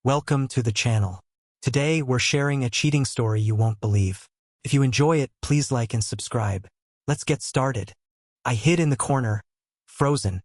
Welcome to the channel. Today we're sharing a cheating story you won't believe. If you enjoy it, please like and subscribe. Let's get started. I hid in the corner, frozen,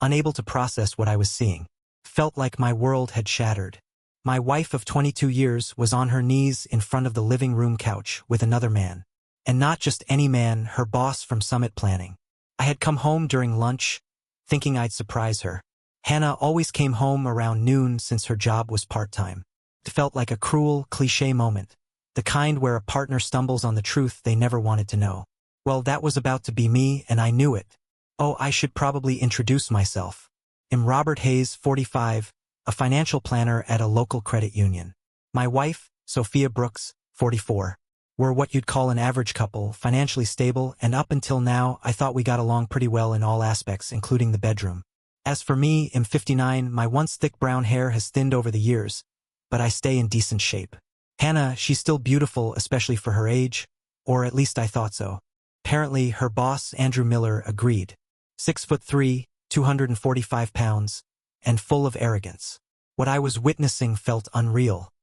unable to process what I was seeing. Felt like my world had shattered. My wife of 22 years was on her knees in front of the living room couch with another man. And not just any man, her boss from Summit Planning. I had come home during lunch, thinking I'd surprise her. Hannah always came home around noon since her job was part-time. It felt like a cruel, cliché moment, the kind where a partner stumbles on the truth they never wanted to know. Well, that was about to be me, and I knew it. Oh, I should probably introduce myself. I'm Robert Hayes, 45, a financial planner at a local credit union. My wife, Sophia Brooks, 44. We're what you'd call an average couple, financially stable, and up until now, I thought we got along pretty well in all aspects, including the bedroom. As for me, I'm 59, my once thick brown hair has thinned over the years, but I stay in decent shape. Hannah, she's still beautiful, especially for her age, or at least I thought so. Apparently, her boss, Andrew Miller, agreed. 6'3", 245 pounds, and full of arrogance. What I was witnessing felt unreal.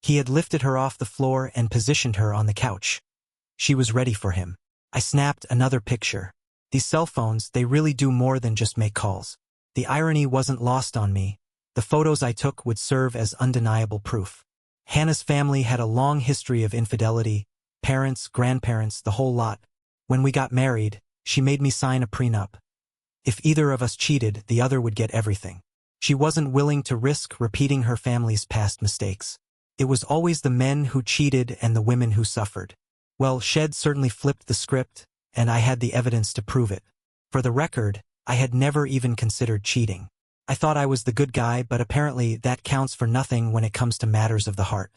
He had lifted her off the floor and positioned her on the couch. She was ready for him. I snapped another picture. These cell phones, they really do more than just make calls. The irony wasn't lost on me. The photos I took would serve as undeniable proof. Hannah's family had a long history of infidelity, parents, grandparents, the whole lot. When we got married, she made me sign a prenup. If either of us cheated, the other would get everything. She wasn't willing to risk repeating her family's past mistakes. It was always the men who cheated and the women who suffered. Well, Shed certainly flipped the script, and I had the evidence to prove it. For the record, I had never even considered cheating. I thought I was the good guy, but apparently that counts for nothing when it comes to matters of the heart.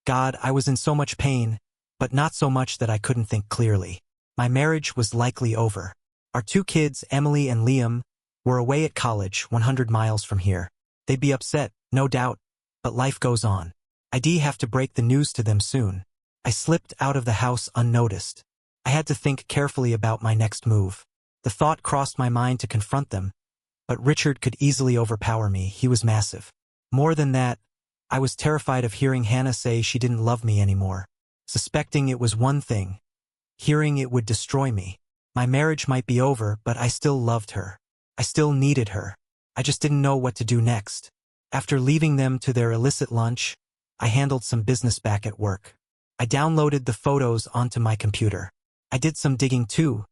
God, I was in so much pain, but not so much that I couldn't think clearly. My marriage was likely over. Our two kids, Emily and Liam, were away at college 100 miles from here. They'd be upset, no doubt, but life goes on. I'd have to break the news to them soon. I slipped out of the house unnoticed. I had to think carefully about my next move. The thought crossed my mind to confront them, but Richard could easily overpower me. He was massive. More than that, I was terrified of hearing Hannah say she didn't love me anymore. Suspecting it was one thing. Hearing it would destroy me. My marriage might be over, but I still loved her. I still needed her. I just didn't know what to do next. After leaving them to their illicit lunch, I handled some business back at work. I downloaded the photos onto my computer. I did some digging too.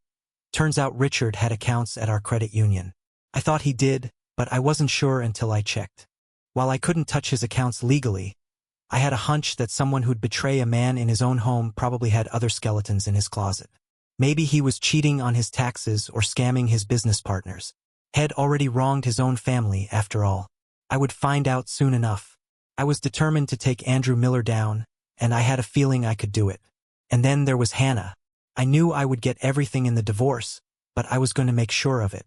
Turns out Richard had accounts at our credit union. I thought he did, but I wasn't sure until I checked. While I couldn't touch his accounts legally, I had a hunch that someone who'd betray a man in his own home probably had other skeletons in his closet. Maybe he was cheating on his taxes or scamming his business partners. Had already wronged his own family, after all. I would find out soon enough. I was determined to take Andrew Miller down, and I had a feeling I could do it. And then there was Hannah. I knew I would get everything in the divorce, but I was going to make sure of it.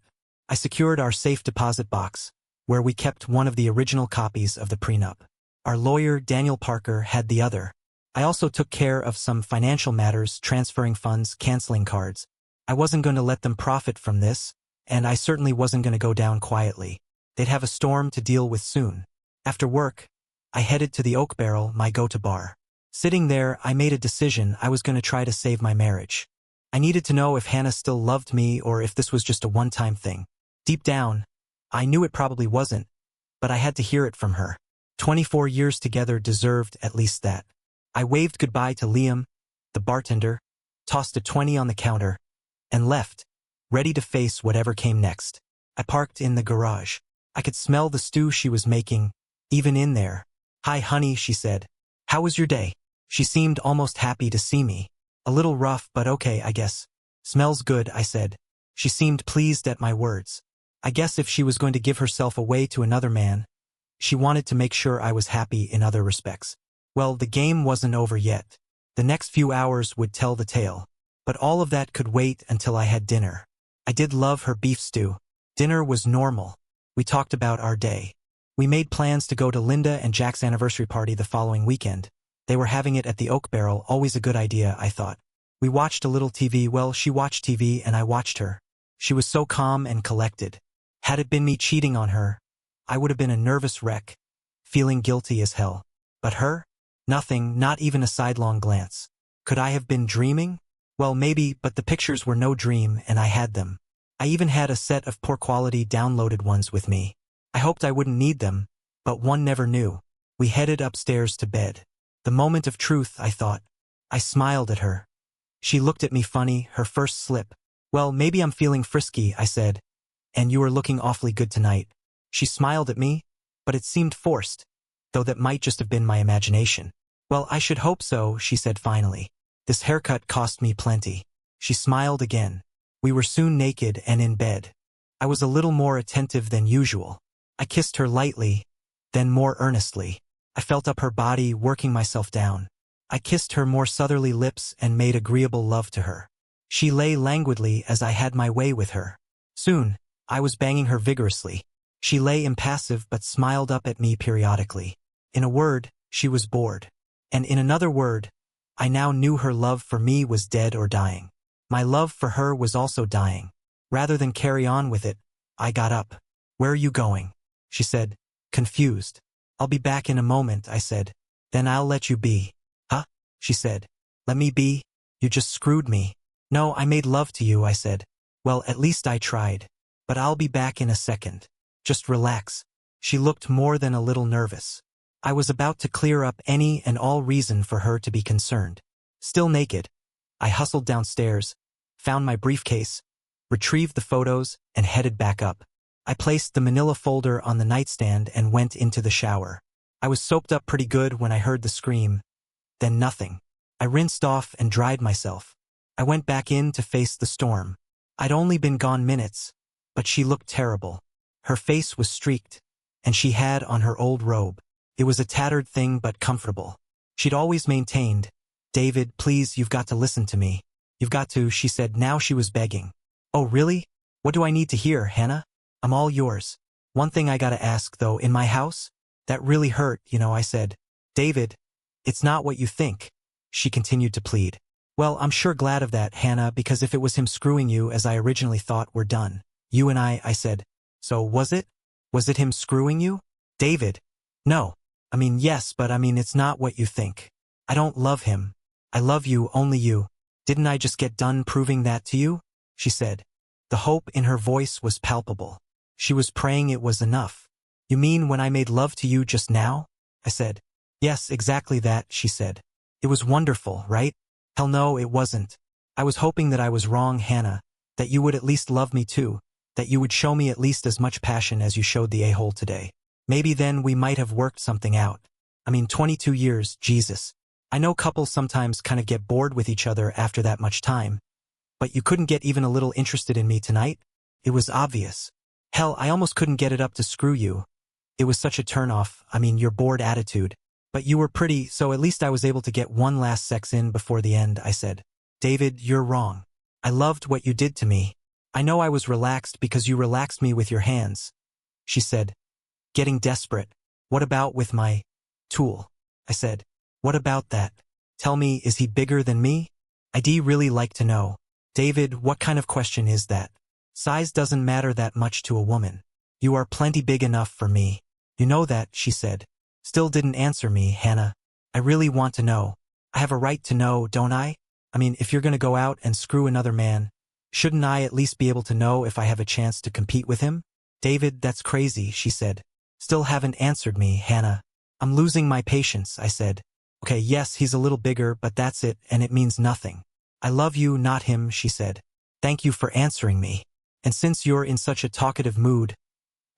I secured our safe deposit box, where we kept one of the original copies of the prenup. Our lawyer, Daniel Parker, had the other. I also took care of some financial matters, transferring funds, canceling cards. I wasn't going to let them profit from this, and I certainly wasn't going to go down quietly. They'd have a storm to deal with soon. After work, I headed to the Oak Barrel, my go-to bar. Sitting there, I made a decision. I was going to try to save my marriage. I needed to know if Hannah still loved me or if this was just a one-time thing. Deep down, I knew it probably wasn't, but I had to hear it from her. 24 years together deserved at least that. I waved goodbye to Liam, the bartender, tossed a 20 on the counter, and left, ready to face whatever came next. I parked in the garage. I could smell the stew she was making, even in there. "Hi, honey," she said. "How was your day?" She seemed almost happy to see me. "A little rough, but okay, I guess." "Smells good," I said. She seemed pleased at my words. I guess if she was going to give herself away to another man, she wanted to make sure I was happy in other respects. Well, the game wasn't over yet. The next few hours would tell the tale. But all of that could wait until I had dinner. I did love her beef stew. Dinner was normal. We talked about our day. We made plans to go to Linda and Jack's anniversary party the following weekend. They were having it at the Oak Barrel, always a good idea, I thought. We watched a little TV. Well, she watched TV and I watched her. She was so calm and collected. Had it been me cheating on her, I would have been a nervous wreck, feeling guilty as hell. But her? Nothing, not even a sidelong glance. Could I have been dreaming? Well, maybe, but the pictures were no dream, and I had them. I even had a set of poor-quality downloaded ones with me. I hoped I wouldn't need them, but one never knew. We headed upstairs to bed. The moment of truth, I thought. I smiled at her. She looked at me funny, her first slip. Well, maybe I'm feeling frisky, I said. And you are looking awfully good tonight. She smiled at me, but it seemed forced, though that might just have been my imagination. Well, I should hope so, she said finally. This haircut cost me plenty. She smiled again. We were soon naked and in bed. I was a little more attentive than usual. I kissed her lightly, then more earnestly. I felt up her body, working myself down. I kissed her more southerly lips and made agreeable love to her. She lay languidly as I had my way with her. Soon, I was banging her vigorously. She lay impassive but smiled up at me periodically. In a word, she was bored. And in another word, I now knew her love for me was dead or dying. My love for her was also dying. Rather than carry on with it, I got up. Where are you going? She said, confused. I'll be back in a moment, I said. Then I'll let you be. Huh? She said. Let me be? You just screwed me. No, I made love to you, I said. Well, at least I tried. But I'll be back in a second. Just relax. She looked more than a little nervous. I was about to clear up any and all reason for her to be concerned. Still naked, I hustled downstairs, found my briefcase, retrieved the photos, and headed back up. I placed the manila folder on the nightstand and went into the shower. I was soaped up pretty good when I heard the scream. Then nothing. I rinsed off and dried myself. I went back in to face the storm. I'd only been gone minutes, but she looked terrible. Her face was streaked, and she had on her old robe. It was a tattered thing but comfortable. She'd always maintained, David, please, you've got to listen to me. You've got to, she said. Now she was begging. Oh, really? What do I need to hear, Hannah? I'm all yours. One thing I gotta ask, though, in my house? That really hurt, I said. David, it's not what you think. She continued to plead. Well, I'm sure glad of that, Hannah, because if it was him screwing you as I originally thought, we're done. You and I said. So was it? Was it him screwing you? David. No. Yes, but it's not what you think. I don't love him. I love you, only you. Didn't I just get done proving that to you? She said. The hope in her voice was palpable. She was praying it was enough. You mean when I made love to you just now? I said. Yes, exactly that, she said. It was wonderful, right? Hell no, it wasn't. I was hoping that I was wrong, Hannah, that you would at least love me too, that you would show me at least as much passion as you showed the a-hole today. Maybe then we might have worked something out. 22 years, Jesus. I know couples sometimes kind of get bored with each other after that much time. But you couldn't get even a little interested in me tonight? It was obvious. Hell, I almost couldn't get it up to screw you. It was such a turnoff, your bored attitude. But you were pretty, so at least I was able to get one last sex in before the end, I said. David, you're wrong. I loved what you did to me. I know I was relaxed because you relaxed me with your hands. She said. Getting desperate. What about with my tool? I said. What about that? Tell me, is he bigger than me? I'd really like to know. David, what kind of question is that? Size doesn't matter that much to a woman. You are plenty big enough for me. You know that, she said. Still didn't answer me, Hannah. I really want to know. I have a right to know, don't I? If you're gonna go out and screw another man, shouldn't I at least be able to know if I have a chance to compete with him? David, that's crazy, she said. Still haven't answered me, Hannah. I'm losing my patience, I said. Okay, yes, he's a little bigger, but that's it, and it means nothing. I love you, not him, she said. Thank you for answering me. And since you're in such a talkative mood,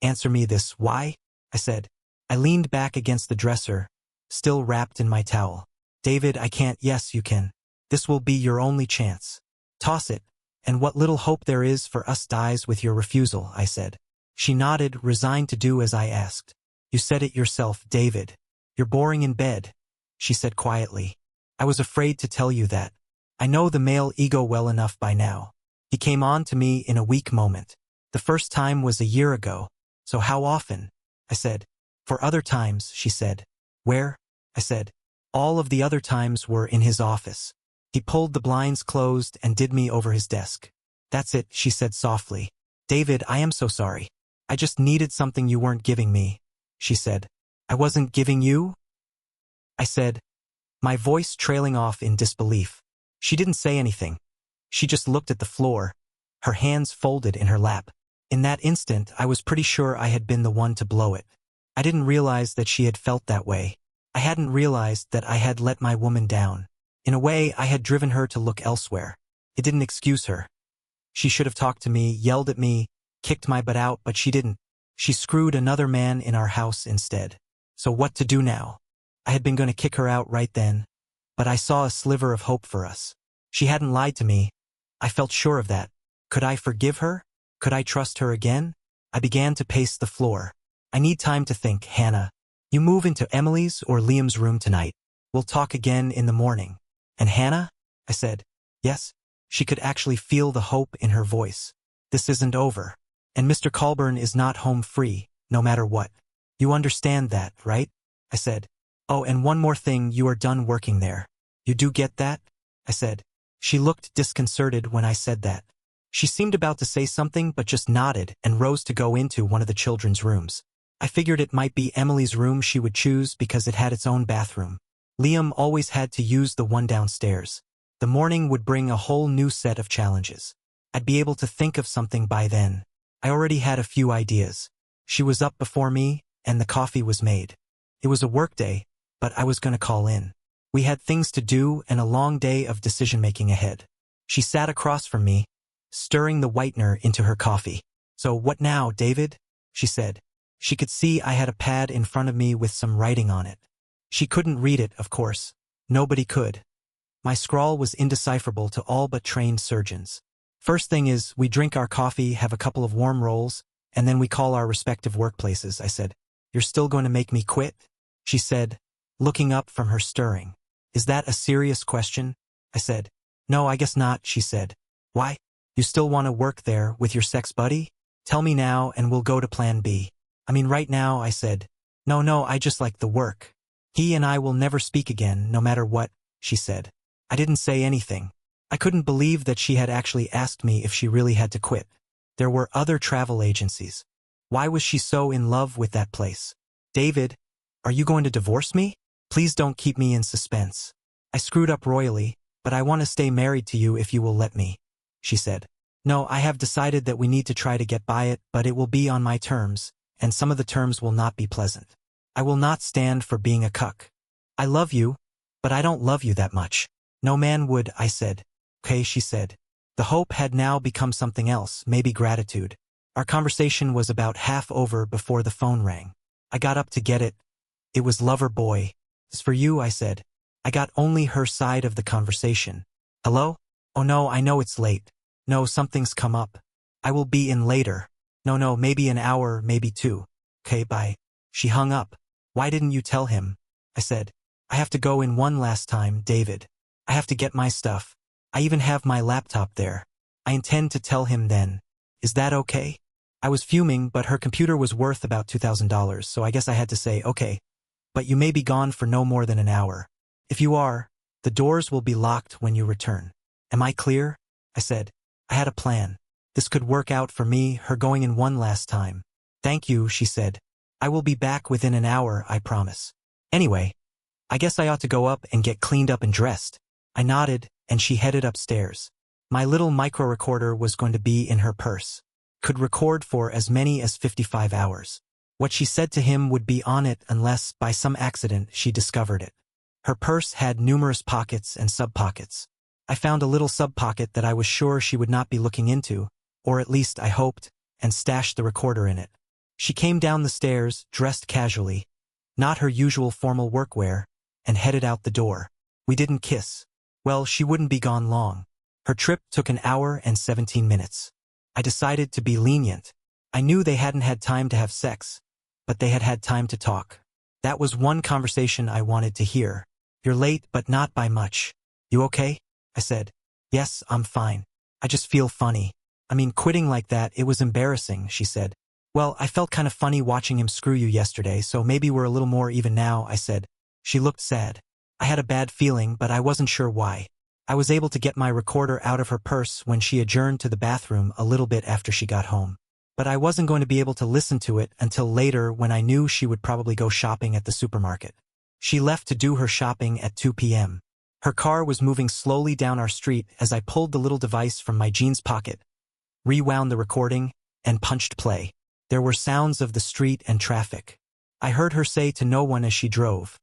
answer me this, why? I said. I leaned back against the dresser, still wrapped in my towel. David, I can't. Yes, you can. This will be your only chance. Toss it, and what little hope there is for us dies with your refusal, I said. She nodded, resigned to do as I asked. You said it yourself, David. You're boring in bed, she said quietly. I was afraid to tell you that. I know the male ego well enough by now. He came on to me in a weak moment. The first time was a year ago. So how often? I said. For other times, she said. Where? I said. All of the other times were in his office. He pulled the blinds closed and did me over his desk. That's it, she said softly. David, I am so sorry. I just needed something you weren't giving me, she said. I wasn't giving you? I said, my voice trailing off in disbelief. She didn't say anything. She just looked at the floor, her hands folded in her lap. In that instant, I was pretty sure I had been the one to blow it. I didn't realize that she had felt that way. I hadn't realized that I had let my woman down. In a way, I had driven her to look elsewhere. It didn't excuse her. She should have talked to me, yelled at me, kicked my butt out, but she didn't. She screwed another man in our house instead. So what to do now? I had been going to kick her out right then, but I saw a sliver of hope for us. She hadn't lied to me. I felt sure of that. Could I forgive her? Could I trust her again? I began to pace the floor. I need time to think, Hannah. You move into Emily's or Liam's room tonight. We'll talk again in the morning. And Hannah? I said. Yes? She could actually feel the hope in her voice. This isn't over. And Mr. Colburn is not home free, no matter what. You understand that, right? I said. Oh, and one more thing, you are done working there. You do get that? I said. She looked disconcerted when I said that. She seemed about to say something but just nodded and rose to go into one of the children's rooms. I figured it might be Emily's room she would choose because it had its own bathroom. Liam always had to use the one downstairs. The morning would bring a whole new set of challenges. I'd be able to think of something by then. I already had a few ideas. She was up before me, and the coffee was made. It was a work day, but I was going to call in. We had things to do and a long day of decision-making ahead. She sat across from me, stirring the whitener into her coffee. So what now, David? She said. She could see I had a pad in front of me with some writing on it. She couldn't read it, of course. Nobody could. My scrawl was indecipherable to all but trained surgeons. First thing is, we drink our coffee, have a couple of warm rolls, and then we call our respective workplaces, I said. You're still going to make me quit? She said, looking up from her stirring. Is that a serious question? I said. No, I guess not, she said. Why? You still want to work there with your sex buddy? Tell me now and we'll go to plan B. I mean right now, I said. No, I just like the work. He and I will never speak again, no matter what, she said. I didn't say anything. I couldn't believe that she had actually asked me if she really had to quit. There were other travel agencies. Why was she so in love with that place? David, are you going to divorce me? Please don't keep me in suspense. I screwed up royally, but I want to stay married to you if you will let me, she said. No, I have decided that we need to try to get by it, but it will be on my terms, and some of the terms will not be pleasant. I will not stand for being a cuck. I love you, but I don't love you that much. No man would, I said. Okay, she said. The hope had now become something else, maybe gratitude. Our conversation was about half over before the phone rang. I got up to get it. It was Lover Boy. It's for you, I said. I got only her side of the conversation. Hello? Oh no, I know it's late. No, something's come up. I will be in later. No, maybe an hour, maybe two. Okay, bye. She hung up. Why didn't you tell him? I said. I have to go in one last time, David. I have to get my stuff. I even have my laptop there. I intend to tell him then. Is that okay? I was fuming, but her computer was worth about $2,000, so I guess I had to say, okay. But you may be gone for no more than an hour. If you are, the doors will be locked when you return. Am I clear? I said. I had a plan. This could work out for me, her going in one last time. Thank you, she said. I will be back within an hour, I promise. Anyway, I guess I ought to go up and get cleaned up and dressed. I nodded, and she headed upstairs. My little micro-recorder was going to be in her purse. Could record for as many as 55 hours. What she said to him would be on it unless, by some accident, she discovered it. Her purse had numerous pockets and sub-pockets. I found a little sub-pocket that I was sure she would not be looking into, or at least I hoped, and stashed the recorder in it. She came down the stairs, dressed casually, not her usual formal workwear, and headed out the door. We didn't kiss. Well, she wouldn't be gone long. Her trip took an hour and 17 minutes. I decided to be lenient. I knew they hadn't had time to have sex, but they had had time to talk. That was one conversation I wanted to hear. You're late, but not by much. You okay? I said. Yes, I'm fine. I just feel funny. I mean, quitting like that, it was embarrassing, she said. Well, I felt kind of funny watching him screw you yesterday, so maybe we're a little more even now, I said. She looked sad. I had a bad feeling, but I wasn't sure why. I was able to get my recorder out of her purse when she adjourned to the bathroom a little bit after she got home. But I wasn't going to be able to listen to it until later when I knew she would probably go shopping at the supermarket. She left to do her shopping at 2 p.m. Her car was moving slowly down our street as I pulled the little device from my jeans pocket, rewound the recording, and punched play. There were sounds of the street and traffic. I heard her say to no one as she drove.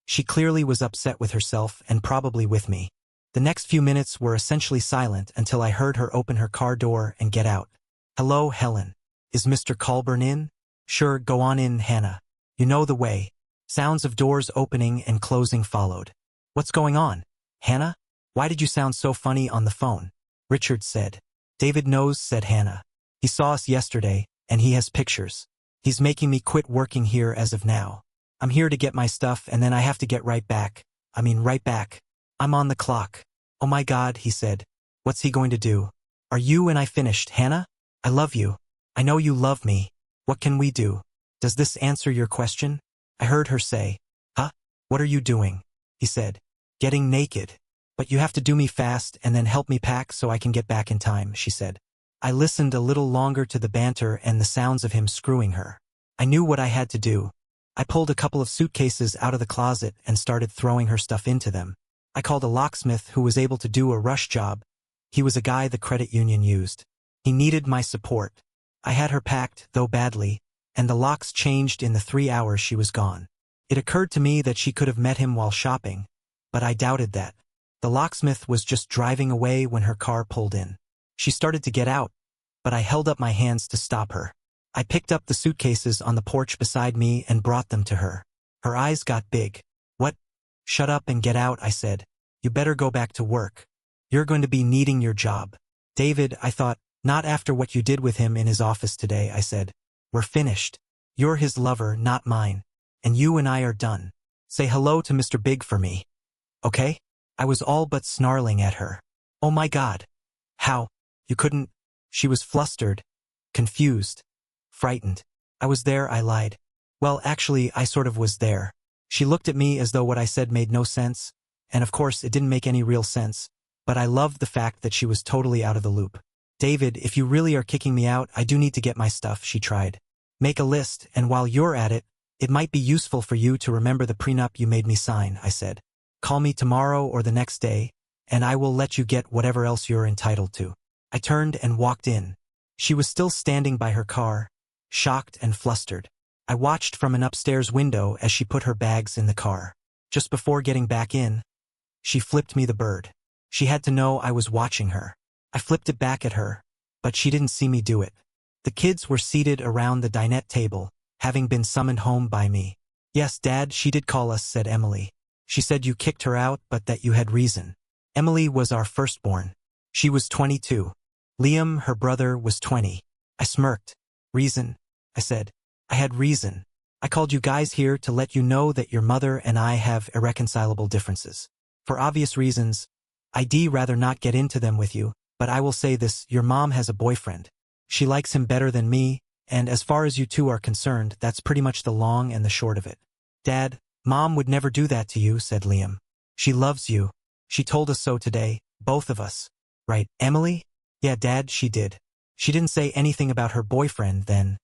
She clearly was upset with herself and probably with me. The next few minutes were essentially silent until I heard her open her car door and get out. "Hello, Helen. Is Mr. Colburn in?" "Sure, go on in, Hannah. You know the way." Sounds of doors opening and closing followed. "What's going on, Hannah? Why did you sound so funny on the phone?" Richard said. "David knows," said Hannah. "He saw us yesterday, and he has pictures. He's making me quit working here as of now. I'm here to get my stuff and then I have to get right back. Right back. I'm on the clock." "Oh my God," he said. "What's he going to do?" "Are you and I finished, Hannah? I love you. I know you love me. What can we do?" "Does this answer your question?" I heard her say. "Huh? What are you doing?" he said. "Getting naked. But you have to do me fast and then help me pack so I can get back in time," she said. I listened a little longer to the banter and the sounds of him screwing her. I knew what I had to do. I pulled a couple of suitcases out of the closet and started throwing her stuff into them. I called a locksmith who was able to do a rush job. He was a guy the credit union used. He needed my support. I had her packed, though badly, and the locks changed in the 3 hours she was gone. It occurred to me that she could have met him while shopping, but I doubted that. The locksmith was just driving away when her car pulled in. She started to get out, but I held up my hands to stop her. I picked up the suitcases on the porch beside me and brought them to her. Her eyes got big. "What?" "Shut up and get out," I said. "You better go back to work. You're going to be needing your job." "David," I thought. "Not after what you did with him in his office today," I said. "We're finished. You're his lover, not mine. And you and I are done. Say hello to Mr. Big for me. Okay?" I was all but snarling at her. "Oh my God. How? You couldn't?" She was flustered, confused, frightened. "I was there," I lied. "Well, actually, I sort of was there." She looked at me as though what I said made no sense, and of course it didn't make any real sense, but I loved the fact that she was totally out of the loop. "David, if you really are kicking me out, I do need to get my stuff," she tried. "Make a list, and while you're at it, it might be useful for you to remember the prenup you made me sign," I said. "Call me tomorrow or the next day, and I will let you get whatever else you're entitled to." I turned and walked in. She was still standing by her car, shocked and flustered. I watched from an upstairs window as she put her bags in the car. Just before getting back in, she flipped me the bird. She had to know I was watching her. I flipped it back at her, but she didn't see me do it. The kids were seated around the dinette table, having been summoned home by me. "Yes, Dad, she did call us," said Emily. "She said you kicked her out, but that you had reason." Emily was our firstborn. She was 22. Liam, her brother, was 20. I smirked. "Reason?" I said. "I had reason. I called you guys here to let you know that your mother and I have irreconcilable differences. For obvious reasons, I'd rather not get into them with you, but I will say this, your mom has a boyfriend. She likes him better than me, and as far as you two are concerned, that's pretty much the long and the short of it." "Dad, Mom would never do that to you," said Liam. "She loves you. She told us so today, both of us." "Right, Emily?" "Yeah, Dad, she did." "She didn't say anything about her boyfriend then?"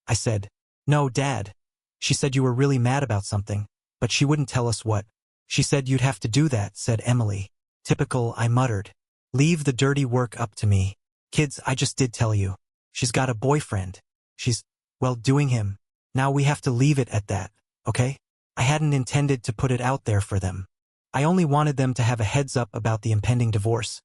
I said. "No, Dad. She said you were really mad about something, but she wouldn't tell us what." "She said you'd have to do that," said Emily. "Typical," I muttered. "Leave the dirty work up to me. Kids, I just did tell you. She's got a boyfriend. She's, well, doing him. Now we have to leave it at that, okay?" I hadn't intended to put it out there for them. I only wanted them to have a heads up about the impending divorce.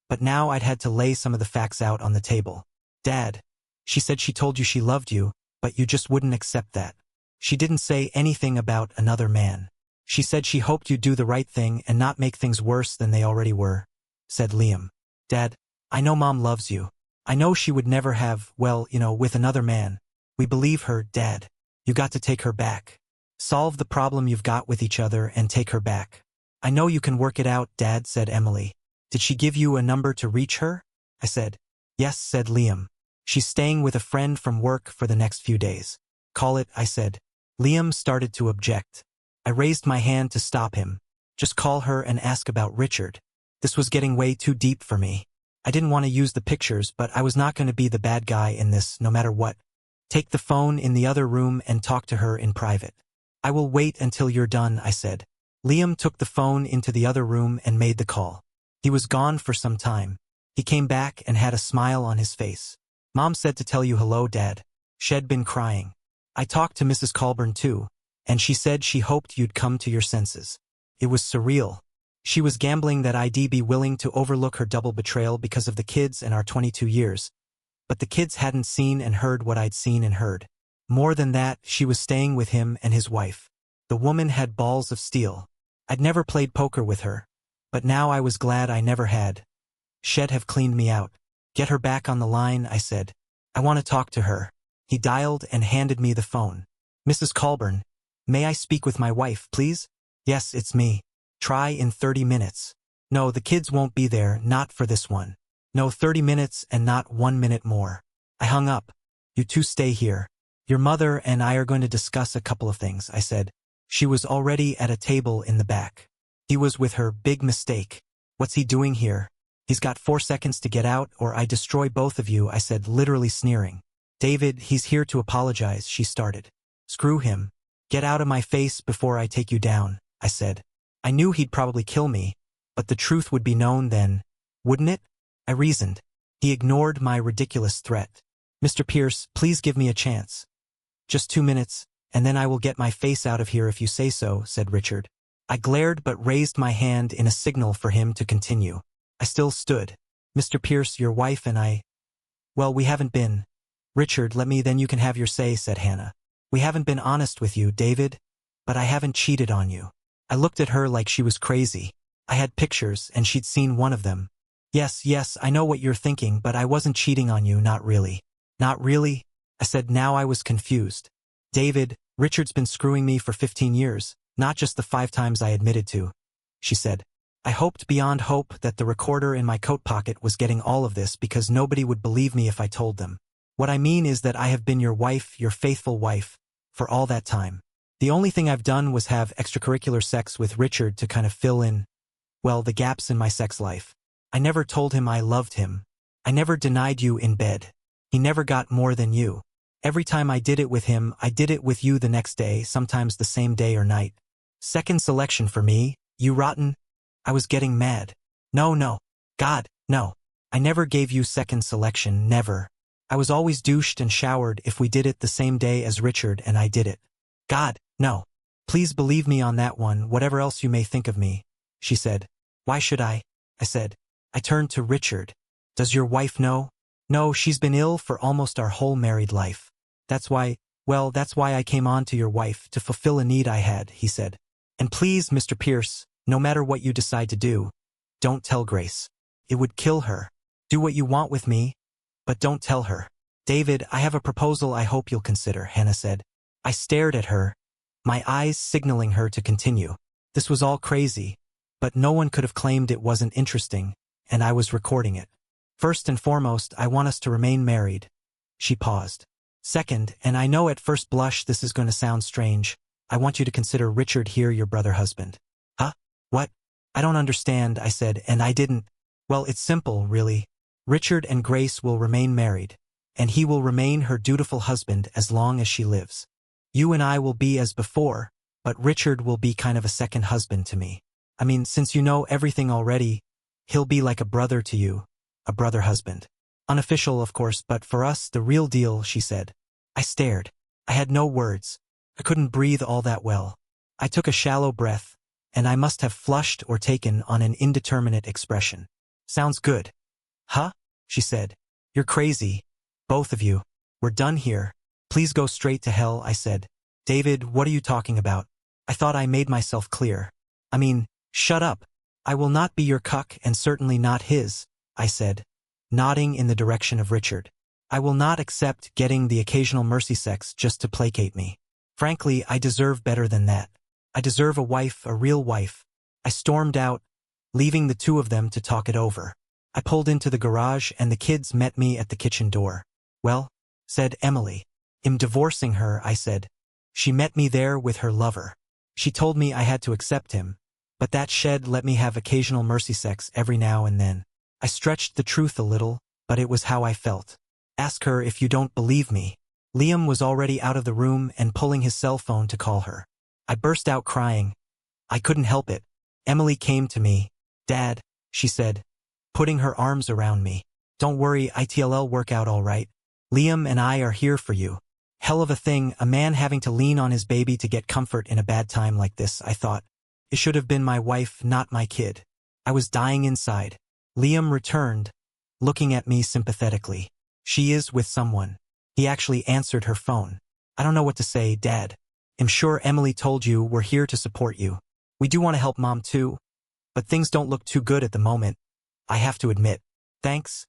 But now I'd had to lay some of the facts out on the table. "Dad, she said she told you she loved you, but you just wouldn't accept that. She didn't say anything about another man. She said she hoped you'd do the right thing and not make things worse than they already were," said Liam. "Dad, I know Mom loves you. I know she would never have, well, with another man. We believe her, Dad. You got to take her back. Solve the problem you've got with each other and take her back." "I know you can work it out, Dad," said Emily. "Did she give you a number to reach her?" I said. "Yes," said Liam. "She's staying with a friend from work for the next few days." "Call it," I said. Liam started to object. I raised my hand to stop him. "Just call her and ask about Richard." This was getting way too deep for me. I didn't want to use the pictures, but I was not going to be the bad guy in this, no matter what. Take the phone in the other room and talk to her in private. I will wait until you're done, I said. Liam took the phone into the other room and made the call. He was gone for some time. He came back and had a smile on his face. Mom said to tell you hello, Dad. She'd been crying. I talked to Mrs. Colburn too, and she said she hoped you'd come to your senses. It was surreal. She was gambling that I'd be willing to overlook her double betrayal because of the kids and our 22 years. But the kids hadn't seen and heard what I'd seen and heard. More than that, she was staying with him and his wife. The woman had balls of steel. I'd never played poker with her, but now I was glad I never had. She'd have cleaned me out. Get her back on the line, I said. I want to talk to her. He dialed and handed me the phone. Mrs. Colburn, may I speak with my wife, please? Yes, it's me. Try in 30 minutes. No, the kids won't be there, not for this one. No, 30 minutes and not 1 minute more. I hung up. You two stay here. Your mother and I are going to discuss a couple of things, I said. She was already at a table in the back. He was with her, big mistake. What's he doing here? He's got 4 seconds to get out or I destroy both of you, I said, literally sneering. David, he's here to apologize, she started. Screw him. Get out of my face before I take you down, I said. I knew he'd probably kill me, but the truth would be known then, wouldn't it? I reasoned. He ignored my ridiculous threat. Mr. Pierce, please give me a chance. Just 2 minutes, and then I will get my face out of here if you say so, said Richard. I glared but raised my hand in a signal for him to continue. I still stood. Mr. Pierce, your wife and I… Well, we haven't been… Richard, let me, then you can have your say, said Hannah. We haven't been honest with you, David, but I haven't cheated on you. I looked at her like she was crazy. I had pictures, and she'd seen one of them. Yes, I know what you're thinking, but I wasn't cheating on you, not really. Not really? I said. Now I was confused. David, Richard's been screwing me for 15 years, not just the 5 times I admitted to, she said. I hoped beyond hope that the recorder in my coat pocket was getting all of this because nobody would believe me if I told them. What I mean is that I have been your wife, your faithful wife, for all that time. The only thing I've done was have extracurricular sex with Richard to kind of fill in, well, the gaps in my sex life. I never told him I loved him. I never denied you in bed. He never got more than you. Every time I did it with him, I did it with you the next day, sometimes the same day or night. Second selection for me, you rotten. I was getting mad. No. God, no. I never gave you second selection, never. I was always douched and showered if we did it the same day as Richard and I did it. God, no. Please believe me on that one, whatever else you may think of me, she said. Why should I said. I turned to Richard. Does your wife know? No, she's been ill for almost our whole married life. That's why I came on to your wife, to fulfill a need I had, he said. And please, Mr. Pierce, no matter what you decide to do, don't tell Grace. It would kill her. Do what you want with me, but don't tell her. David, I have a proposal I hope you'll consider, Hannah said. I stared at her, my eyes signaling her to continue. This was all crazy, but no one could have claimed it wasn't interesting, and I was recording it. First and foremost, I want us to remain married. She paused. Second, and I know at first blush this is going to sound strange, I want you to consider Richard here your brother husband. Huh? What? I don't understand, I said, and I didn't. Well, it's simple, really. Richard and Grace will remain married, and he will remain her dutiful husband as long as she lives. You and I will be as before, but Richard will be kind of a second husband to me. I mean, since you know everything already, he'll be like a brother to you, a brother husband. Unofficial, of course, but for us, the real deal, she said. I stared. I had no words. I couldn't breathe all that well. I took a shallow breath, and I must have flushed or taken on an indeterminate expression. Sounds good. Huh? She said. You're crazy. Both of you. We're done here. Please go straight to hell, I said. David, what are you talking about? I thought I made myself clear. I mean, shut up. I will not be your cuck and certainly not his, I said, nodding in the direction of Richard. I will not accept getting the occasional mercy sex just to placate me. Frankly, I deserve better than that. I deserve a wife, a real wife. I stormed out, leaving the two of them to talk it over. I pulled into the garage and the kids met me at the kitchen door. Well, said Emily. I'm divorcing her, I said. She met me there with her lover. She told me I had to accept him, but that shed let me have occasional mercy sex every now and then. I stretched the truth a little, but it was how I felt. Ask her if you don't believe me. Liam was already out of the room and pulling his cell phone to call her. I burst out crying. I couldn't help it. Emily came to me. Dad, she said, putting her arms around me. Don't worry, it'll work out all right. Liam and I are here for you. Hell of a thing, a man having to lean on his baby to get comfort in a bad time like this, I thought. It should have been my wife, not my kid. I was dying inside. Liam returned, looking at me sympathetically. She is with someone. He actually answered her phone. I don't know what to say, Dad. I'm sure Emily told you we're here to support you. We do want to help Mom too, but things don't look too good at the moment. I have to admit. Thanks,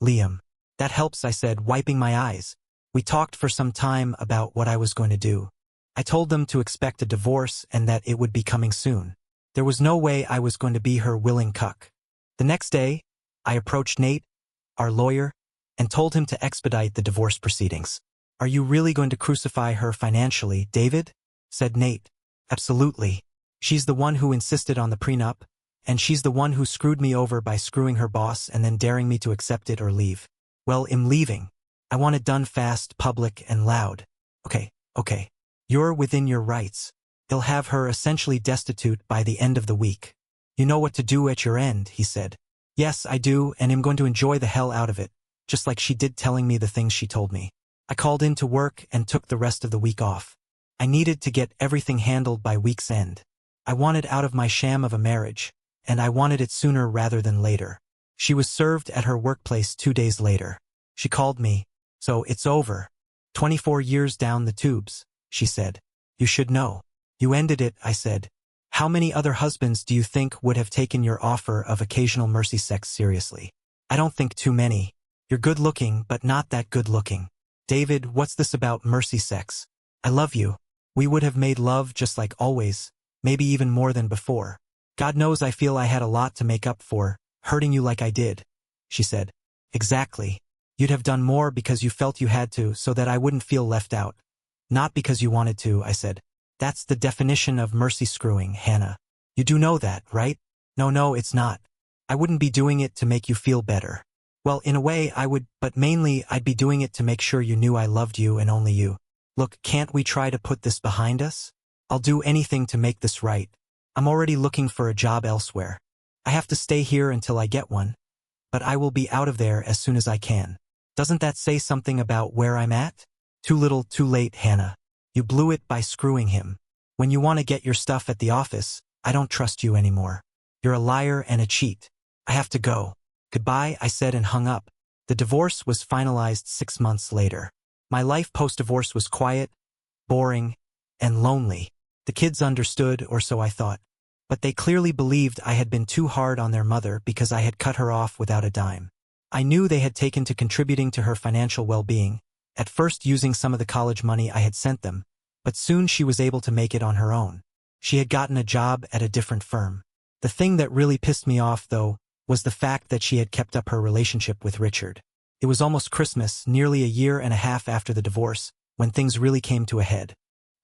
Liam. That helps, I said, wiping my eyes. We talked for some time about what I was going to do. I told them to expect a divorce and that it would be coming soon. There was no way I was going to be her willing cuck. The next day, I approached Nate, our lawyer, and told him to expedite the divorce proceedings. Are you really going to crucify her financially, David? Said Nate. Absolutely. She's the one who insisted on the prenup, and she's the one who screwed me over by screwing her boss and then daring me to accept it or leave. Well, I'm leaving. I want it done fast, public, and loud. Okay. You're within your rights. He'll have her essentially destitute by the end of the week. You know what to do at your end, he said. Yes, I do, and I'm going to enjoy the hell out of it, just like she did telling me the things she told me. I called in to work and took the rest of the week off. I needed to get everything handled by week's end. I wanted out of my sham of a marriage, and I wanted it sooner rather than later. She was served at her workplace 2 days later. She called me. So it's over. 24 years down the tubes, she said. You should know. You ended it, I said. How many other husbands do you think would have taken your offer of occasional mercy sex seriously? I don't think too many. You're good looking, but not that good looking. David, what's this about mercy sex? I love you. We would have made love just like always, maybe even more than before. God knows I feel I had a lot to make up for, hurting you like I did, she said. Exactly. You'd have done more because you felt you had to so that I wouldn't feel left out. Not because you wanted to, I said. That's the definition of mercy screwing, Hannah. You do know that, right? No, it's not. I wouldn't be doing it to make you feel better. Well, in a way I would, but mainly I'd be doing it to make sure you knew I loved you and only you. Look, can't we try to put this behind us? I'll do anything to make this right. I'm already looking for a job elsewhere. I have to stay here until I get one, but I will be out of there as soon as I can. Doesn't that say something about where I'm at? Too little, too late, Hannah. You blew it by screwing him. When you want to get your stuff at the office, I don't trust you anymore. You're a liar and a cheat. I have to go. Goodbye, I said and hung up. The divorce was finalized 6 months later. My life post-divorce was quiet, boring, and lonely. The kids understood, or so I thought. But they clearly believed I had been too hard on their mother because I had cut her off without a dime. I knew they had taken to contributing to her financial well-being, at first using some of the college money I had sent them, but soon she was able to make it on her own. She had gotten a job at a different firm. The thing that really pissed me off, though, was the fact that she had kept up her relationship with Richard. It was almost Christmas, nearly a year and a half after the divorce, when things really came to a head.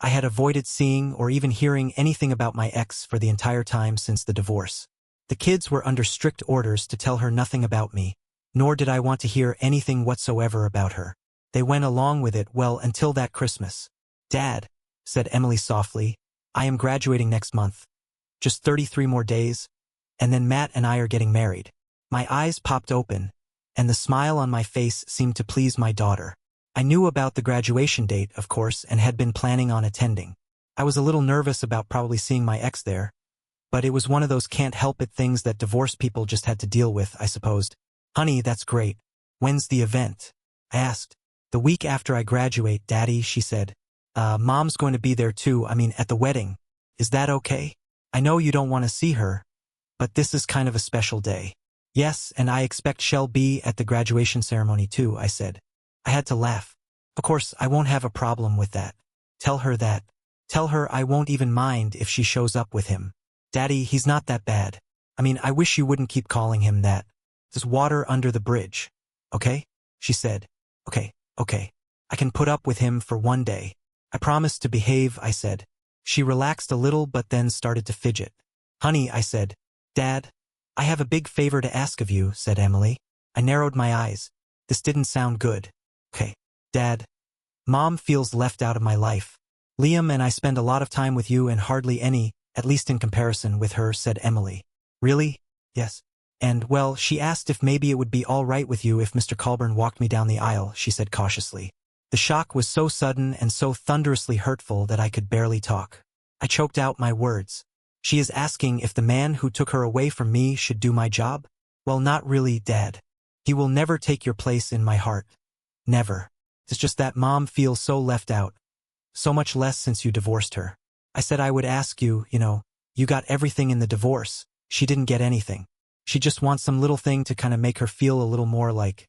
I had avoided seeing or even hearing anything about my ex for the entire time since the divorce. The kids were under strict orders to tell her nothing about me, nor did I want to hear anything whatsoever about her. They went along with it well until that Christmas. Dad, said Emily softly, I am graduating next month. Just 33 more days, and then Matt and I are getting married. My eyes popped open, and the smile on my face seemed to please my daughter. I knew about the graduation date, of course, and had been planning on attending. I was a little nervous about probably seeing my ex there, but it was one of those can't-help-it things that divorced people just had to deal with, I supposed. Honey, that's great. When's the event? I asked. The week after I graduate, Daddy, she said. Mom's going to be there too, at the wedding. Is that okay? I know you don't want to see her, but this is kind of a special day. Yes, and I expect she'll be at the graduation ceremony too, I said. I had to laugh. Of course, I won't have a problem with that. Tell her that. Tell her I won't even mind if she shows up with him. Daddy, he's not that bad. I wish you wouldn't keep calling him that. There's water under the bridge. Okay? She said. Okay. I can put up with him for one day. I promise to behave, I said. She relaxed a little but then started to fidget. Honey, I said. Dad, I have a big favor to ask of you, said Emily. I narrowed my eyes. This didn't sound good. Okay. Dad. Mom feels left out of my life. Liam and I spend a lot of time with you and hardly any, at least in comparison with her, said Emily. Really? Yes. And, well, she asked if maybe it would be all right with you if Mr. Colburn walked me down the aisle, she said cautiously. The shock was so sudden and so thunderously hurtful that I could barely talk. I choked out my words. She is asking if the man who took her away from me should do my job? Well, not really, Dad. He will never take your place in my heart. Never. It's just that Mom feels so left out. So much less since you divorced her. I said I would ask you, you got everything in the divorce. She didn't get anything. She just wants some little thing to kind of make her feel a little more like,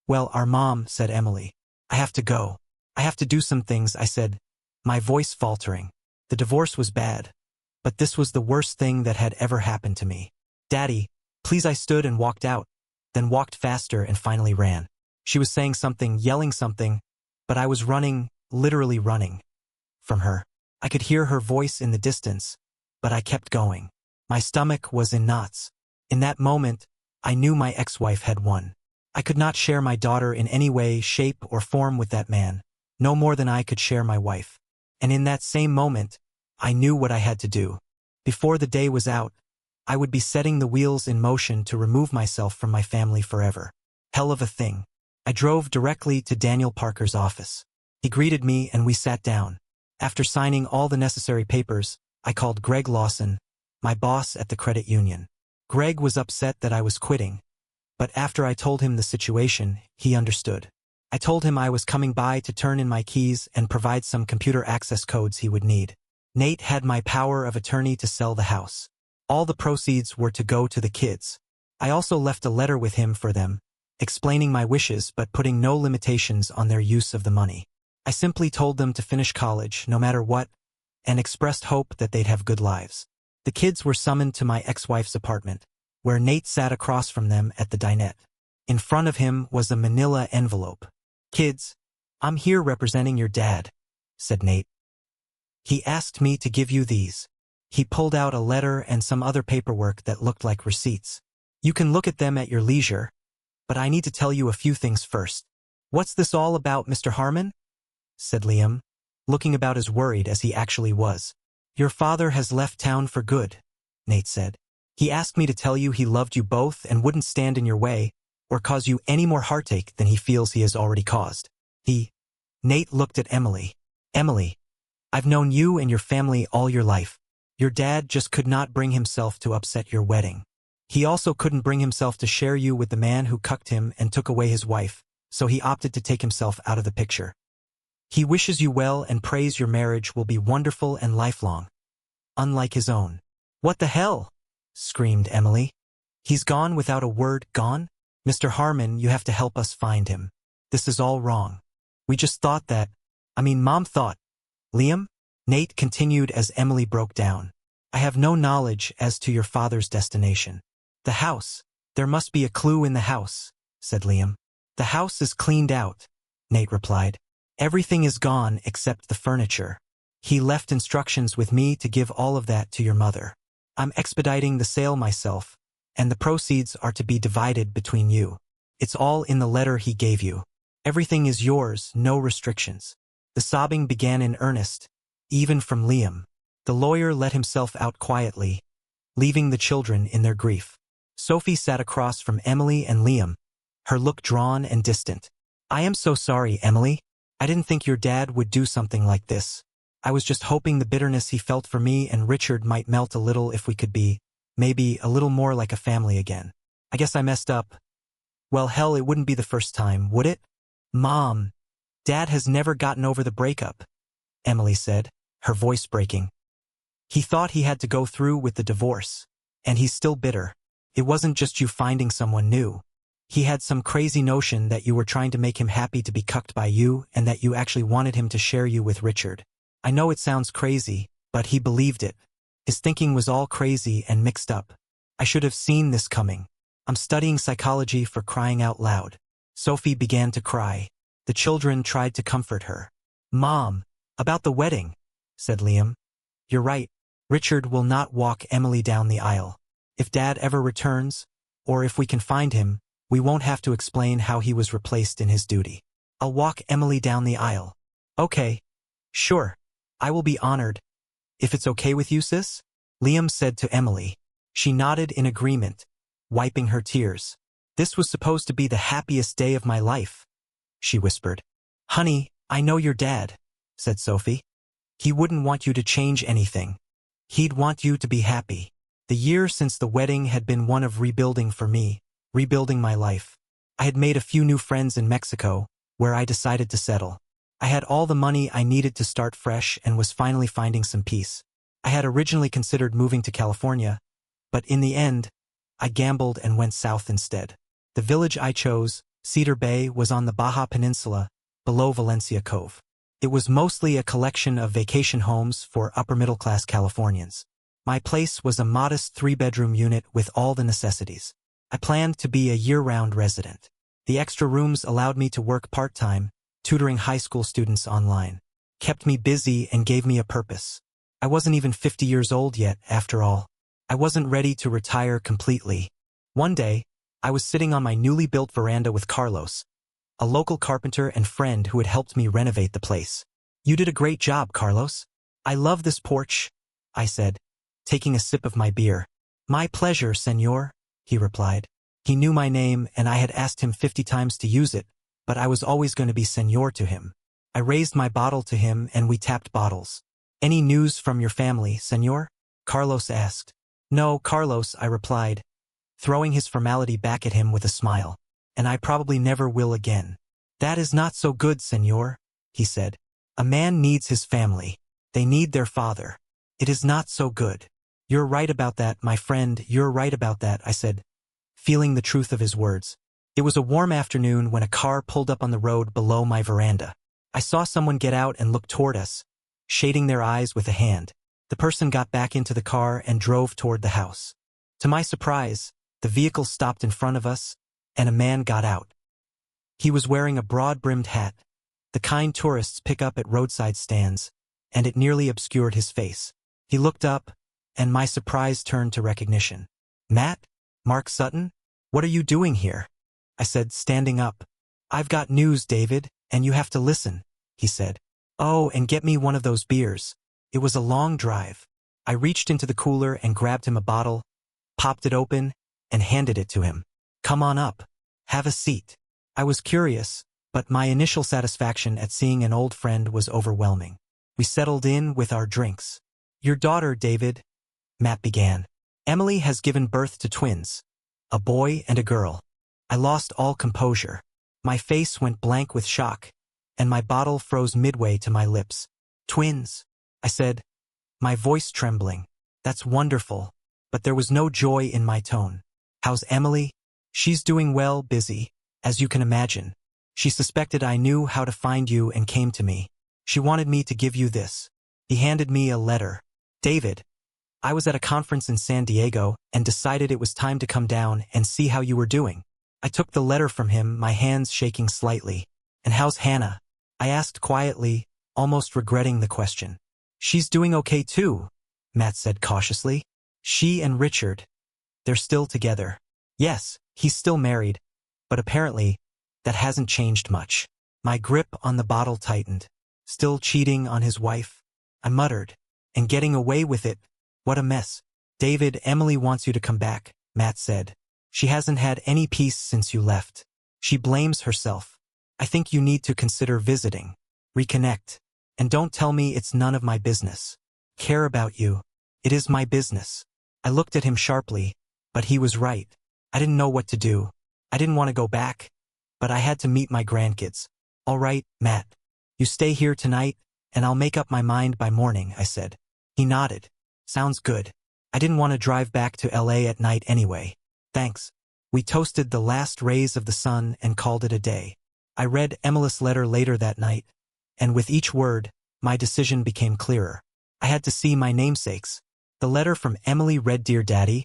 well, our mom, said Emily. I have to go. I have to do some things, I said, my voice faltering. The divorce was bad, but this was the worst thing that had ever happened to me. Daddy, please. I stood and walked out, then walked faster and finally ran. She was saying something, yelling something, but I was running, literally running, from her. I could hear her voice in the distance, but I kept going. My stomach was in knots. In that moment, I knew my ex-wife had won. I could not share my daughter in any way, shape, or form with that man, no more than I could share my wife. And in that same moment, I knew what I had to do. Before the day was out, I would be setting the wheels in motion to remove myself from my family forever. Hell of a thing. I drove directly to Daniel Parker's office. He greeted me and we sat down. After signing all the necessary papers, I called Greg Lawson, my boss at the credit union. Greg was upset that I was quitting, but after I told him the situation, he understood. I told him I was coming by to turn in my keys and provide some computer access codes he would need. Nate had my power of attorney to sell the house. All the proceeds were to go to the kids. I also left a letter with him for them, explaining my wishes but putting no limitations on their use of the money. I simply told them to finish college, no matter what, and expressed hope that they'd have good lives. The kids were summoned to my ex-wife's apartment, where Nate sat across from them at the dinette. In front of him was a manila envelope. Kids, I'm here representing your dad, said Nate. He asked me to give you these. He pulled out a letter and some other paperwork that looked like receipts. You can look at them at your leisure, but I need to tell you a few things first. What's this all about, Mr. Harmon? Said Liam, looking about as worried as he actually was. Your father has left town for good, Nate said. He asked me to tell you he loved you both and wouldn't stand in your way or cause you any more heartache than he feels he has already caused. Nate looked at Emily. Emily, I've known you and your family all your life. Your dad just could not bring himself to upset your wedding. He also couldn't bring himself to share you with the man who cucked him and took away his wife, so he opted to take himself out of the picture. He wishes you well and prays your marriage will be wonderful and lifelong, unlike his own. What the hell? Screamed Emily. He's gone without a word, gone? Mr. Harmon, you have to help us find him. This is all wrong. We just thought that, Mom thought. Liam? Nate continued as Emily broke down. I have no knowledge as to your father's destination. The house. There must be a clue in the house, said Liam. The house is cleaned out, Nate replied. Everything is gone except the furniture. He left instructions with me to give all of that to your mother. I'm expediting the sale myself, and the proceeds are to be divided between you. It's all in the letter he gave you. Everything is yours, no restrictions. The sobbing began in earnest, even from Liam. The lawyer let himself out quietly, leaving the children in their grief. Sophie sat across from Emily and Liam, her look drawn and distant. I am so sorry, Emily. I didn't think your dad would do something like this. I was just hoping the bitterness he felt for me and Richard might melt a little if we could be, maybe, a little more like a family again. I guess I messed up. Well, hell, it wouldn't be the first time, would it? Mom, Dad has never gotten over the breakup, Emily said, her voice breaking. He thought he had to go through with the divorce, and he's still bitter. It wasn't just you finding someone new. He had some crazy notion that you were trying to make him happy to be cucked by you and that you actually wanted him to share you with Richard. I know it sounds crazy, but he believed it. His thinking was all crazy and mixed up. I should have seen this coming. I'm studying psychology, for crying out loud. Sophie began to cry. The children tried to comfort her. Mom, about the wedding, said Liam. You're right. Richard will not walk Emily down the aisle. If Dad ever returns, or if we can find him, we won't have to explain how he was replaced in his duty. I'll walk Emily down the aisle. Okay. Sure. I will be honored. If it's okay with you, sis? Liam said to Emily. She nodded in agreement, wiping her tears. This was supposed to be the happiest day of my life, she whispered. Honey, I know your dad, said Sophie. He wouldn't want you to change anything. He'd want you to be happy. The year since the wedding had been one of rebuilding for me, rebuilding my life. I had made a few new friends in Mexico, where I decided to settle. I had all the money I needed to start fresh and was finally finding some peace. I had originally considered moving to California, but in the end, I gambled and went south instead. The village I chose, Cedar Bay, was on the Baja Peninsula, below Valencia Cove. It was mostly a collection of vacation homes for upper-middle-class Californians. My place was a modest 3-bedroom unit with all the necessities. I planned to be a year-round resident. The extra rooms allowed me to work part-time, tutoring high school students online. Kept me busy and gave me a purpose. I wasn't even 50 years old yet, after all. I wasn't ready to retire completely. One day, I was sitting on my newly built veranda with Carlos, a local carpenter and friend who had helped me renovate the place. You did a great job, Carlos. I love this porch, I said, taking a sip of my beer. My pleasure, senor, he replied. He knew my name and I had asked him 50 times to use it, but I was always going to be senor to him. I raised my bottle to him and we tapped bottles. Any news from your family, senor? Carlos asked. No, Carlos, I replied, throwing his formality back at him with a smile. And I probably never will again. That is not so good, senor, he said. A man needs his family. They need their father. It is not so good. You're right about that, my friend, you're right about that, I said, feeling the truth of his words. It was a warm afternoon when a car pulled up on the road below my veranda. I saw someone get out and look toward us, shading their eyes with a hand. The person got back into the car and drove toward the house. To my surprise, the vehicle stopped in front of us, and a man got out. He was wearing a broad-brimmed hat, the kind tourists pick up at roadside stands, and it nearly obscured his face. He looked up, and my surprise turned to recognition. Matt? Mark Sutton? What are you doing here? I said, standing up. I've got news, David, and you have to listen, he said. Oh, and get me one of those beers. It was a long drive. I reached into the cooler and grabbed him a bottle, popped it open, and handed it to him. Come on up. Have a seat. I was curious, but my initial satisfaction at seeing an old friend was overwhelming. We settled in with our drinks. Your daughter, David, Matt began. Emily has given birth to twins, a boy and a girl. I lost all composure. My face went blank with shock, and my bottle froze midway to my lips. Twins, I said, my voice trembling. That's wonderful, but there was no joy in my tone. How's Emily? She's doing well, busy, as you can imagine. She suspected I knew how to find you and came to me. She wanted me to give you this. He handed me a letter. David, I was at a conference in San Diego and decided it was time to come down and see how you were doing. I took the letter from him, my hands shaking slightly. And how's Hannah? I asked quietly, almost regretting the question. She's doing okay too, Matt said cautiously. She and Richard, they're still together. Yes, he's still married, but apparently, that hasn't changed much. My grip on the bottle tightened. Still cheating on his wife? I muttered. And getting away with it? What a mess. David, Emily wants you to come back, Matt said. She hasn't had any peace since you left. She blames herself. I think you need to consider visiting. Reconnect. And don't tell me it's none of my business. Care about you. It is my business. I looked at him sharply, but he was right. I didn't know what to do. I didn't want to go back, but I had to meet my grandkids. All right, Matt. You stay here tonight, and I'll make up my mind by morning, I said. He nodded. Sounds good. I didn't want to drive back to LA at night anyway. Thanks. We toasted the last rays of the sun and called it a day. I read Emily's letter later that night, and with each word, my decision became clearer. I had to see my namesakes. The letter from Emily read, Dear Daddy,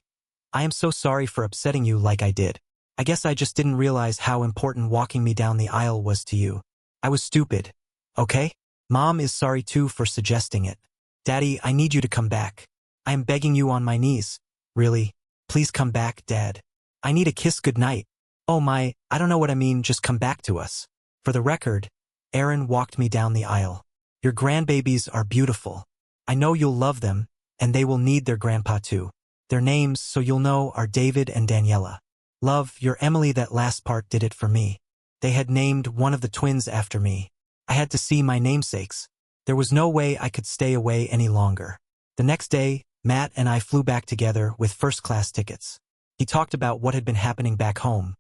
I am so sorry for upsetting you like I did. I guess I just didn't realize how important walking me down the aisle was to you. I was stupid. Okay? Mom is sorry too for suggesting it. Daddy, I need you to come back. I am begging you on my knees. Really? Please come back, Dad. I need a kiss goodnight. Oh my, I don't know what I mean, just come back to us. For the record, Aaron walked me down the aisle. Your grandbabies are beautiful. I know you'll love them, and they will need their grandpa too. Their names, so you'll know, are David and Daniela. Love, your Emily. That last part did it for me. They had named one of the twins after me. I had to see my namesakes. There was no way I could stay away any longer. The next day, Matt and I flew back together with first-class tickets. He talked about what had been happening back home,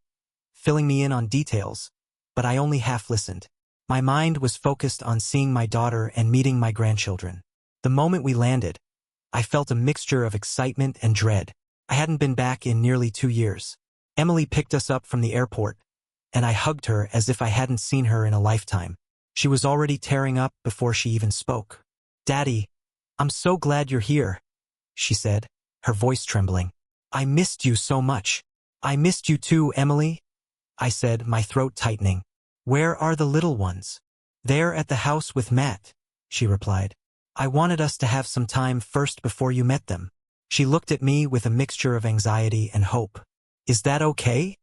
filling me in on details, but I only half listened. My mind was focused on seeing my daughter and meeting my grandchildren. The moment we landed, I felt a mixture of excitement and dread. I hadn't been back in nearly 2 years. Emily picked us up from the airport, and I hugged her as if I hadn't seen her in a lifetime. She was already tearing up before she even spoke. Daddy, I'm so glad you're here, she said, her voice trembling. I missed you so much. I missed you too, Emily, I said, my throat tightening. Where are the little ones? They're at the house with Matt, she replied. I wanted us to have some time first before you met them. She looked at me with a mixture of anxiety and hope. Is that okay?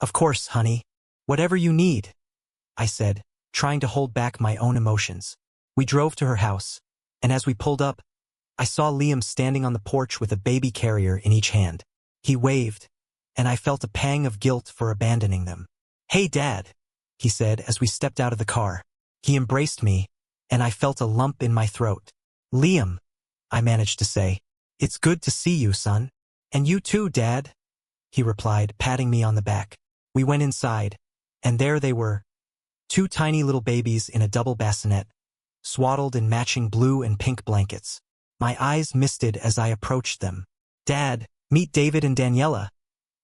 Of course, honey. Whatever you need, I said, trying to hold back my own emotions. We drove to her house, and as we pulled up, I saw Liam standing on the porch with a baby carrier in each hand. He waved, and I felt a pang of guilt for abandoning them. Hey, Dad, he said as we stepped out of the car. He embraced me, and I felt a lump in my throat. Liam, I managed to say. It's good to see you, son. And you too, Dad, he replied, patting me on the back. We went inside, and there they were, 2 tiny little babies in a double bassinet, swaddled in matching blue and pink blankets. My eyes misted as I approached them. Dad, meet David and Daniela,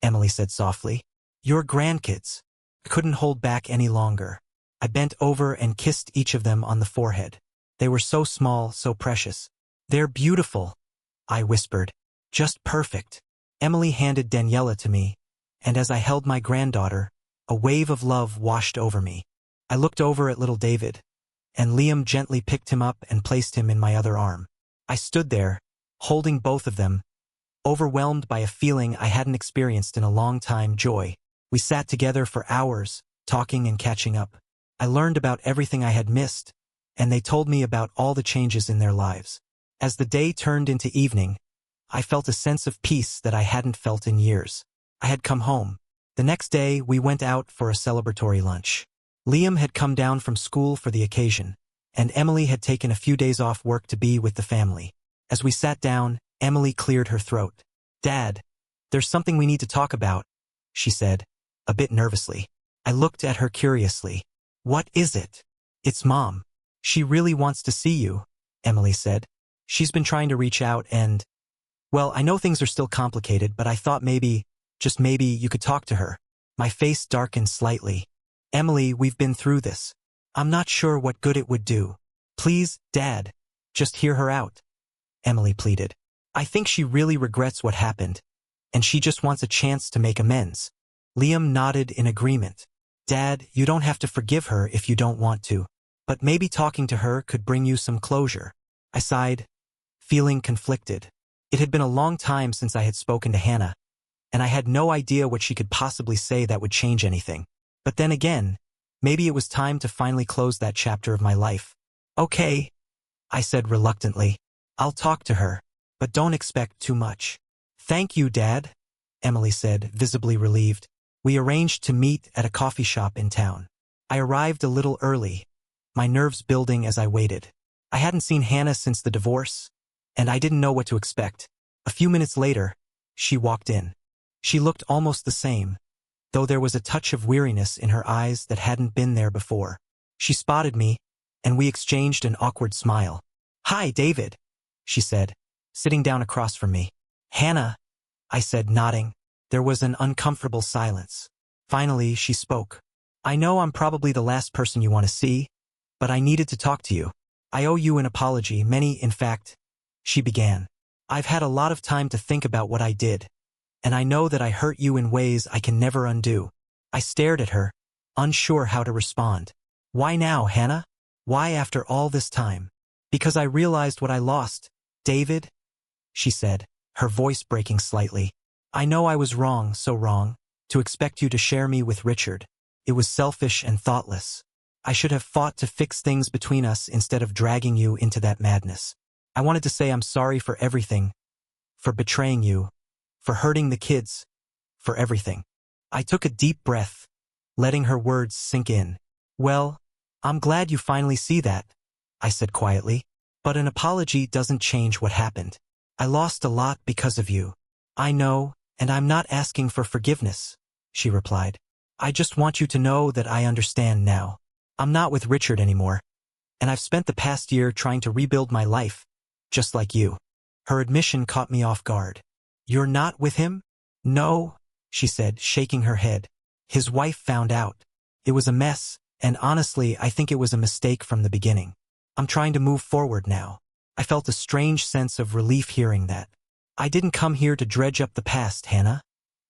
Emily said softly. Your grandkids. I couldn't hold back any longer. I bent over and kissed each of them on the forehead. They were so small, so precious. They're beautiful, I whispered. Just perfect. Emily handed Daniela to me, and as I held my granddaughter, a wave of love washed over me. I looked over at little David, and Liam gently picked him up and placed him in my other arm. I stood there, holding both of them, overwhelmed by a feeling I hadn't experienced in a long time, joy. We sat together for hours, talking and catching up. I learned about everything I had missed, and they told me about all the changes in their lives. As the day turned into evening, I felt a sense of peace that I hadn't felt in years. I had come home. The next day, we went out for a celebratory lunch. Liam had come down from school for the occasion, and Emily had taken a few days off work to be with the family. As we sat down, Emily cleared her throat. Dad, there's something we need to talk about, she said, a bit nervously. I looked at her curiously. What is it? It's Mom. She really wants to see you, Emily said. She's been trying to reach out and, well, I know things are still complicated, but I thought maybe, just maybe, you could talk to her. My face darkened slightly. Emily, we've been through this. I'm not sure what good it would do. Please, Dad, just hear her out, Emily pleaded. I think she really regrets what happened, and she just wants a chance to make amends. Liam nodded in agreement. Dad, you don't have to forgive her if you don't want to, but maybe talking to her could bring you some closure. I sighed, feeling conflicted. It had been a long time since I had spoken to Hannah, and I had no idea what she could possibly say that would change anything. But then again, maybe it was time to finally close that chapter of my life. Okay, I said reluctantly. I'll talk to her, but don't expect too much. Thank you, Dad, Emily said, visibly relieved. We arranged to meet at a coffee shop in town. I arrived a little early, my nerves building as I waited. I hadn't seen Hannah since the divorce, and I didn't know what to expect. A few minutes later, she walked in. She looked almost the same, though there was a touch of weariness in her eyes that hadn't been there before. She spotted me, and we exchanged an awkward smile. Hi, David, she said, sitting down across from me. Hannah, I said, nodding. There was an uncomfortable silence. Finally, she spoke. I know I'm probably the last person you want to see, but I needed to talk to you. I owe you an apology, in fact, she began. I've had a lot of time to think about what I did, and I know that I hurt you in ways I can never undo. I stared at her, unsure how to respond. Why now, Hannah? Why after all this time? Because I realized what I lost, David, she said, her voice breaking slightly. I know I was wrong, so wrong, to expect you to share me with Richard. It was selfish and thoughtless. I should have fought to fix things between us instead of dragging you into that madness. I wanted to say I'm sorry for everything, for betraying you, for hurting the kids, for everything. I took a deep breath, letting her words sink in. Well, I'm glad you finally see that, I said quietly. But an apology doesn't change what happened. I lost a lot because of you. I know, and I'm not asking for forgiveness, she replied. I just want you to know that I understand now. I'm not with Richard anymore, and I've spent the past year trying to rebuild my life, just like you. Her admission caught me off guard. You're not with him? No, she said, shaking her head. His wife found out. It was a mess, and honestly, I think it was a mistake from the beginning. I'm trying to move forward now. I felt a strange sense of relief hearing that. I didn't come here to dredge up the past, Hannah,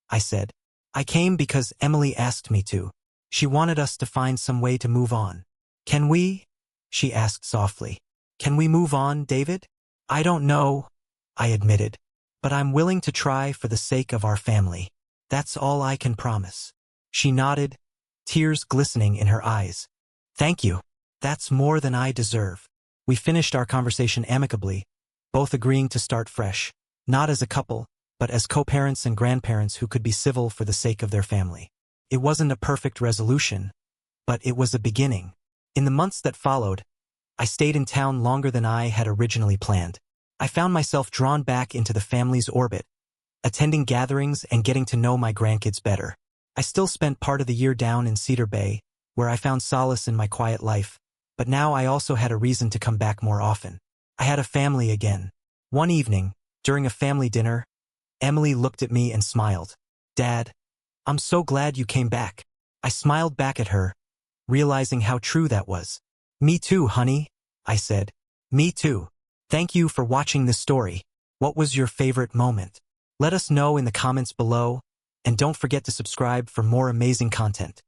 I said. I came because Emily asked me to. She wanted us to find some way to move on. Can we? She asked softly. Can we move on, David? I don't know, I admitted, but I'm willing to try for the sake of our family. That's all I can promise. She nodded, tears glistening in her eyes. Thank you. That's more than I deserve. We finished our conversation amicably, both agreeing to start fresh, not as a couple, but as co-parents and grandparents who could be civil for the sake of their family. It wasn't a perfect resolution, but it was a beginning. In the months that followed, I stayed in town longer than I had originally planned. I found myself drawn back into the family's orbit, attending gatherings and getting to know my grandkids better. I still spent part of the year down in Cedar Bay, where I found solace in my quiet life, but now I also had a reason to come back more often. I had a family again. One evening, during a family dinner, Emily looked at me and smiled. Dad, I'm so glad you came back. I smiled back at her, realizing how true that was. Me too, honey, I said. Me too. Thank you for watching this story. What was your favorite moment? Let us know in the comments below, and don't forget to subscribe for more amazing content.